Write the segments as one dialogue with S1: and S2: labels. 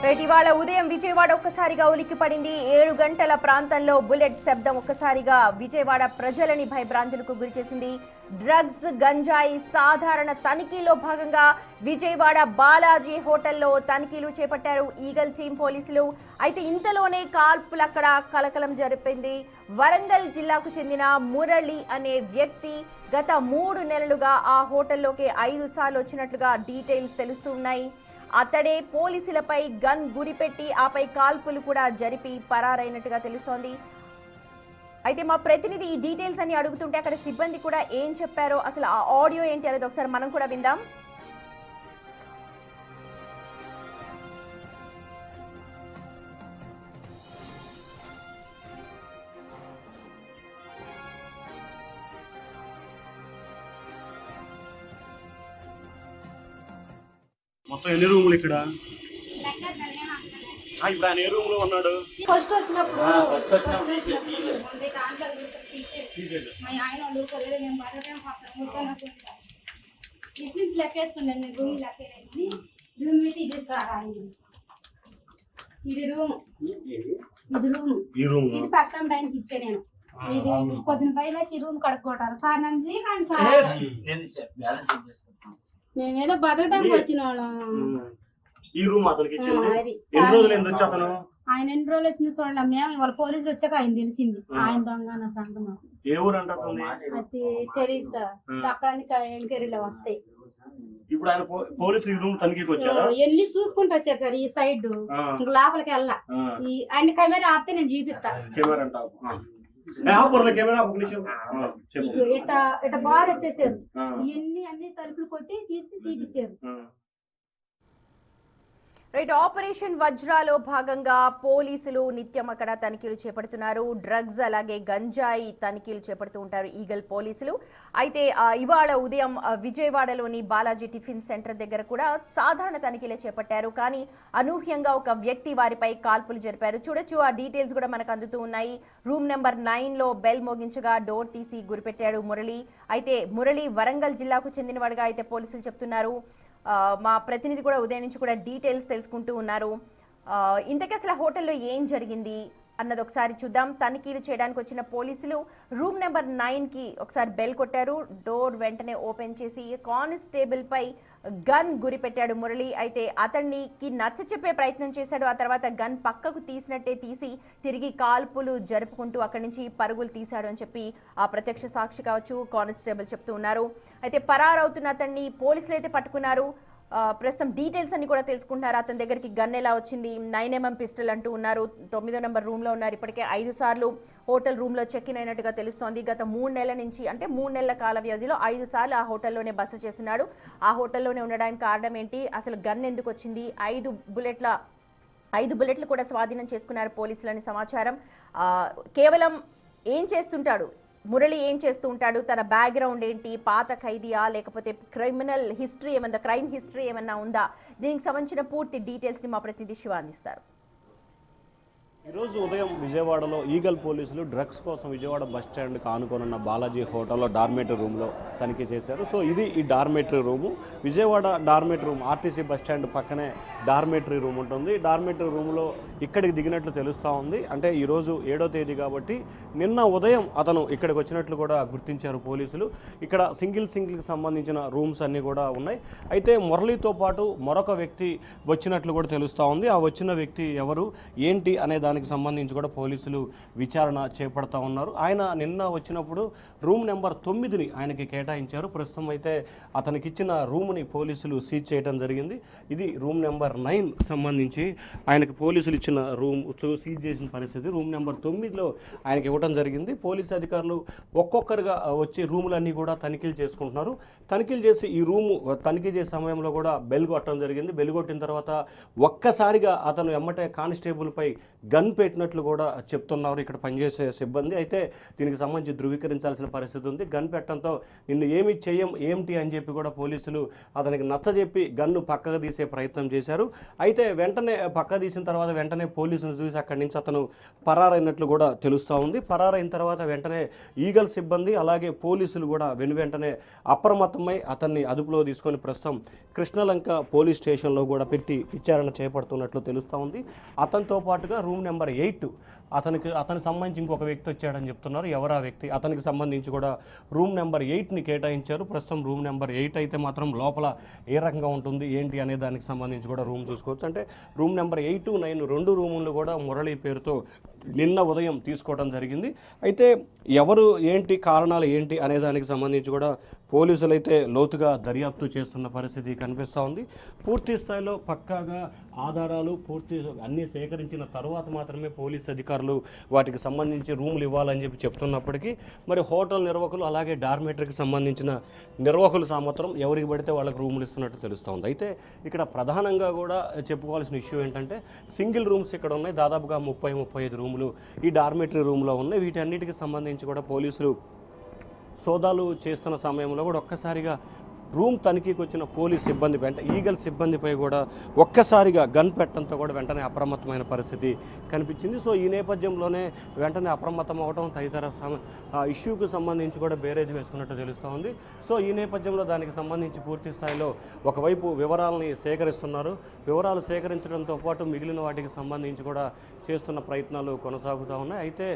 S1: Right, ఇవాళ ఉదయం విజయవాడ ఒక్కసారిగా ఉలిక్కిపడింది. 7 గంటల ప్రాంతంలో బుల్లెట్ శబ్దం ఒక్కసారిగా విజయవాడ ప్రజలని భయభ్రాంతులకు గురిచేసింది. డ్రగ్స్, గంజాయి సాధారణ తనిఖీలో భాగంగా విజయవాడ బాలాజీ హోటల్లో తనిఖీలు చేపట్టారు ఈగల్ టీం పోలీసులు. అయితే ఇంతలోనే కాల్పులక్కడ కలకలం జరిపింది. వరంగల్ జిల్లాకు చెందిన మురళి అనే వ్యక్తి గత 3 నెలలుగా ఆ హోటల్లోకి 5 సార్లు వచ్చినట్లుగా డీటెయిల్స్ తెలుస్తున్నాయి. అతడే పోలీసులపై గన్ గురిపెట్టి ఆపై కాల్పులు కూడా జరిపి పరారైనట్టుగా తెలుస్తోంది. అయితే మా ప్రతినిధి ఈ డీటెయిల్స్ అన్ని అడుగుతుంటే అక్కడ సిబ్బంది కూడా ఏం చెప్పారో, అసలు ఆ ఆడియో ఏంటి అనేది ఒకసారి మనం కూడా విందాం.
S2: మొత్తం ఎన్ని రూములు ఇక్కడ? ఇప్పుడు ఆయన ఏ రూమ్ లో ఉన్నాడు?
S3: ఫస్ట్ వచ్చినప్పుడు లెక్కేసుకున్నాను నేను. రూమ్ లెక్కేసి రూమ్ అయితే ఇది సార్, ఇది రూమ్, ఇది పక్కన టైంకి ఇచ్చా నేను. ఇది పొద్దున పై వేసి రూమ్ కడుక్కోవటాలు సార్ నంది. కానీ సార్ మేమేదో బతకడానికి వచ్చిన వాళ్ళం.
S2: ఈ రూమ్ అతనికి ఎన్ని రోజులు ఎందుకు అతను?
S3: ఆయన ఎన్ని రోజులు వచ్చింది చూడాలి. మేము ఇవాళ పోలీసులు వచ్చాక ఆయన తెలిసింది ఆయన దొంగ నా సంగతి. మాకు
S2: ఏ ఊరు అంటే
S3: అది తెలియదు సార్. అక్కడ ఎంక్వైరీలో వస్తాయి.
S2: ఇప్పుడు ఆయన పోలీసులు ఈ రూమ్ తనిఖీకి వచ్చారా?
S3: ఎన్ని చూసుకుంటూ వచ్చారు సార్. ఈ సైడ్ లోపలికి వెళ్ళా. ఆయన కెమెరా ఆపితే నేను చూపిస్తా.
S2: కెమెరా అంటావు?
S3: ఇట బార్ వచ్చేసారు. అన్ని తలుపులు కొట్టి తీసి చూపించారు.
S1: రైట్, ఆపరేషన్ వజ్రాలో భాగంగా పోలీసులు నిత్యం అక్కడ తనిఖీలు చేపడుతున్నారు. డ్రగ్స్ అలాగే గంజాయి తనిఖీలు చేపడుతూ ఉంటారు ఈగల్ పోలీసులు. అయితే ఇవాళ ఉదయం విజయవాడలోని బాలాజీ టిఫిన్ సెంటర్ దగ్గర కూడా సాధారణ తనిఖీలే చేపట్టారు. కానీ అనూహ్యంగా ఒక వ్యక్తి వారిపై కాల్పులు జరిపారు. చూడొచ్చు, ఆ డీటెయిల్స్ కూడా మనకు అందుతూ ఉన్నాయి. రూమ్ నెంబర్ 9లో బెల్ మోగించగా డోర్ తీసి గురిపెట్టాడు మురళి. అయితే మురళి వరంగల్ జిల్లాకు చెందినవాడుగా అయితే పోలీసులు చెప్తున్నారు. మా ప్రతినిధి కూడా ఉదయం నుంచి కూడా డీటెయిల్స్ తెలుసుకుంటూ ఉన్నారు. ఇంతకీ అసలు హోటల్లో ఏం జరిగింది అన్నది ఒకసారి చూద్దాం. తనిఖీలు చేయడానికి వచ్చిన పోలీసులు రూమ్ నెంబర్ 9కి ఒకసారి బెల్ కొట్టారు. డోర్ వెంటనే ఓపెన్ చేసి కానిస్టేబుల్ పై గన్ గురిపెట్టాడు మురళి. అయితే అతనికి నచ్చ చెప్పే ప్రయత్నం చేశాడు. ఆ తర్వాత గన్ పక్కకు తీసినట్టే తీసి తిరిగి కాల్పులు జరుపుకుంటూ అక్కడి నుంచి పరుగులు తీశాడు అని చెప్పి ఆ ప్రత్యక్ష సాక్షి కావచ్చు కానిస్టేబుల్ చెప్తూ ఉన్నారు. అయితే పరారవుతున్న అతన్ని పోలీసులు అయితే పట్టుకున్నారు. ప్రస్తుతం డీటెయిల్స్ అన్ని కూడా తెలుసుకుంటున్నారు. అతని దగ్గరికి గన్ ఎలా వచ్చింది, 9mm పిస్టల్ అంటూ ఉన్నారు. 9వ నెంబర్ రూమ్లో ఉన్నారు. ఇప్పటికే 5 సార్లు హోటల్ రూమ్లో చెక్ ఇన్ అయినట్టుగా తెలుస్తోంది. గత 3 నెలల నుంచి, అంటే 3 నెలల కాల వ్యవధిలో 5 సార్లు ఆ హోటల్లోనే బస చేస్తున్నాడు. ఆ హోటల్లోనే ఉండడానికి కారణం ఏంటి, అసలు గన్ ఎందుకు వచ్చింది, 5 బుల్లెట్లు కూడా స్వాధీనం చేసుకున్నారు పోలీసులని సమాచారం. కేవలం ఏం చేస్తుంటాడు మురళి, ఏం చేస్తూ ఉంటాడు, తన బ్యాక్గ్రౌండ్ ఏంటి, పాత ఖైదీయా లేకపోతే క్రైమ్ హిస్టరీ ఏమన్నా ఉందా, దీనికి సంబంధించిన పూర్తి డీటెయిల్స్ని మా ప్రతినిధి శివ అందిస్తారు.
S2: ఈరోజు ఉదయం విజయవాడలో ఈగల్ పోలీసులు డ్రగ్స్ కోసం విజయవాడ బస్టాండ్కి ఆనుకోనున్న బాలాజీ హోటల్లో డార్మేటరీ రూమ్లో తనిఖీ చేశారు. సో ఇది ఈ dormitory room. Vijayawada dormitory room, RTC bus stand పక్కనే డార్మేటరీ రూమ్ ఉంటుంది. డార్మేటరీ రూమ్లో ఇక్కడికి దిగినట్లు తెలుస్తూ ఉంది. అంటే ఈరోజు 7వ తేదీ కాబట్టి నిన్న ఉదయం అతను ఇక్కడికి వచ్చినట్లు కూడా గుర్తించారు పోలీసులు. ఇక్కడ సింగిల్కి సంబంధించిన రూమ్స్ అన్నీ కూడా ఉన్నాయి. అయితే మురళితో పాటు మరొక వ్యక్తి వచ్చినట్లు కూడా తెలుస్తూ ఉంది. ఆ వచ్చిన వ్యక్తి ఎవరు ఏంటి అనే దానికి సంబంధించి కూడా పోలీసులు విచారణ చేపడతా ఉన్నారు. ఆయన నిన్న వచ్చినప్పుడు రూమ్ నెంబర్ 9ని ఆయనకి కేటాయించారు. ప్రస్తుతం అయితే అతనికి ఇచ్చిన రూమ్ని పోలీసులు సీజ్ చేయడం జరిగింది. ఇది రూమ్ నెంబర్ 9 సంబంధించి ఆయనకి పోలీసులు ఇచ్చిన రూమ్ సీజ్ చేసిన పరిస్థితి. రూమ్ నెంబర్ 9లో ఆయనకి ఇవ్వడం జరిగింది. పోలీసు అధికారులు ఒక్కొక్కరుగా వచ్చి రూములన్నీ కూడా తనిఖీలు చేసుకుంటున్నారు. తనిఖీలు చేసి ఈ రూము తనిఖీ చేసే సమయంలో కూడా బెల్ కొట్టడం జరిగింది. బెల్ కొట్టిన తర్వాత ఒక్కసారిగా అతను ఎమ్మటే కానిస్టేబుల్పై గన్ పెట్టినట్లు కూడా చెప్తున్నారు ఇక్కడ పనిచేసే సిబ్బంది. అయితే దీనికి సంబంధించి ధృవీకరించాల్సిన పరిస్థితి ఉంది. గన్ పెట్టడంతో నిన్ను ఏమి చేయం ఏమిటి అని చెప్పి కూడా పోలీసులు అతనికి నచ్చజెప్పి గన్ను పక్కకు తీసే ప్రయత్నం చేశారు. అయితే వెంటనే పక్క తీసిన తర్వాత వెంటనే పోలీసులు చూసి అక్కడి నుంచి అతను పరారైనట్లు కూడా తెలుస్తూ ఉంది. పరారైన తర్వాత వెంటనే ఈగల్ సిబ్బంది అలాగే పోలీసులు కూడా వెంటనే అప్రమత్తమై అతన్ని అదుపులో తీసుకొని ప్రస్తుతం కృష్ణలంక పోలీస్ స్టేషన్లో కూడా పెట్టి విచారణ చేపడుతున్నట్లు తెలుస్తూ ఉంది. అతనితో పాటుగా రూమ్ నెంబర్ 8 అతనికి సంబంధించి ఇంకొక వ్యక్తి వచ్చాడని చెప్తున్నారు. ఎవరు ఆ వ్యక్తి? అతనికి సంబంధించి కూడా రూమ్ నెంబర్ 8ని కేటాయించారు. ప్రస్తుతం రూమ్ నెంబర్ 8 అయితే మాత్రం లోపల ఏ రకంగా ఉంటుంది ఏంటి అనే దానికి సంబంధించి కూడా రూమ్ చూసుకోవచ్చు. అంటే రూమ్ నెంబర్ 8, 9 2 రూములు కూడా మురళి పేరుతో నిన్న ఉదయం తీసుకోవడం జరిగింది. అయితే ఎవరు ఏంటి కారణాలు ఏంటి అనే దానికి సంబంధించి కూడా పోలీసులు అయితే లోతుగా దర్యాప్తు చేస్తున్న పరిస్థితి కనిపిస్తూ ఉంది. పూర్తి స్థాయిలో పక్కాగా ఆధారాలు అన్నీ సేకరించిన తర్వాత మాత్రమే పోలీస్ అధికారులు వాటికి సంబంధించి రూములు ఇవ్వాలని చెప్పి చెప్తున్నప్పటికీ మరి హోటల్ నిర్వాహకులు అలాగే డార్మేటరీకి సంబంధించిన నిర్వాహకులు మాత్రం ఎవరికి పడితే వాళ్ళకి రూములు ఇస్తున్నట్టు తెలుస్తూ ఉంది. అయితే ఇక్కడ ప్రధానంగా కూడా చెప్పుకోవాల్సిన ఇష్యూ ఏంటంటే సింగిల్ రూమ్స్ ఇక్కడ ఉన్నాయి. దాదాపుగా 30-35 రూములు ఈ డార్మేటరీ రూమ్లో ఉన్నాయి. వీటన్నిటికి సంబంధించి కూడా పోలీసులు సోదాలు చేస్తున్న సమయంలో కూడా ఒక్కసారిగా రూమ్ తనిఖీకి వచ్చిన పోలీస్ సిబ్బంది అంటే ఈగల్ సిబ్బందిపై కూడా ఒక్కసారిగా గన్ పెట్టడంతో కూడా వెంటనే అప్రమత్తమైన పరిస్థితి కనిపించింది. సో ఈ నేపథ్యంలోనే వెంటనే అప్రమత్తం అవడం తదితర ఇష్యూకి సంబంధించి కూడా బేరేజ్ వేసుకున్నట్టు తెలుస్తూ ఉంది. సో ఈ నేపథ్యంలో దానికి సంబంధించి పూర్తి స్థాయిలో ఒకవైపు వివరాలని సేకరిస్తున్నారు. వివరాలు సేకరించడంతో పాటు మిగిలిన వాటికి సంబంధించి కూడా చేస్తున్న ప్రయత్నాలు కొనసాగుతూ ఉన్నాయి. అయితే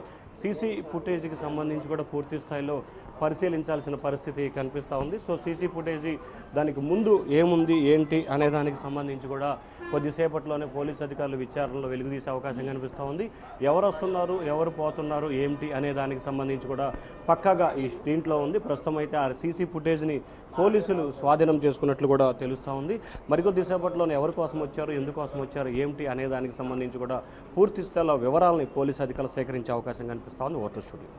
S2: సీసీ ఫుటేజ్కి సంబంధించి కూడా పూర్తి స్థాయిలో పరిశీలించాల్సిన పరిస్థితి కనిపిస్తూ ఉంది. సో సీసీ ఫుటేజ్ దానికి ముందు ఏముంది ఏంటి అనే దానికి సంబంధించి కూడా కొద్దిసేపట్లోనే పోలీస్ అధికారులు విచారణలో వెలుగుదీసే అవకాశం కనిపిస్తూ ఉంది. ఎవరు వస్తున్నారు, ఎవరు పోతున్నారు, ఏమిటి అనే దానికి సంబంధించి కూడా పక్కాగా ఈ దీంట్లో ఉంది. ప్రస్తుతం అయితే ఆ సీసీ ఫుటేజ్ని పోలీసులు స్వాధీనం చేసుకున్నట్లు కూడా తెలుస్తూ ఉంది. మరికొద్దిసేపట్లోనే ఎవరి కోసం వచ్చారు, ఎందుకోసం వచ్చారు, ఏమిటి అనే దానికి సంబంధించి కూడా పూర్తి స్థాయిలో వివరాలని పోలీసు అధికారులు సేకరించే అవకాశం కనిపిస్తూ ఉంది. Voter studio.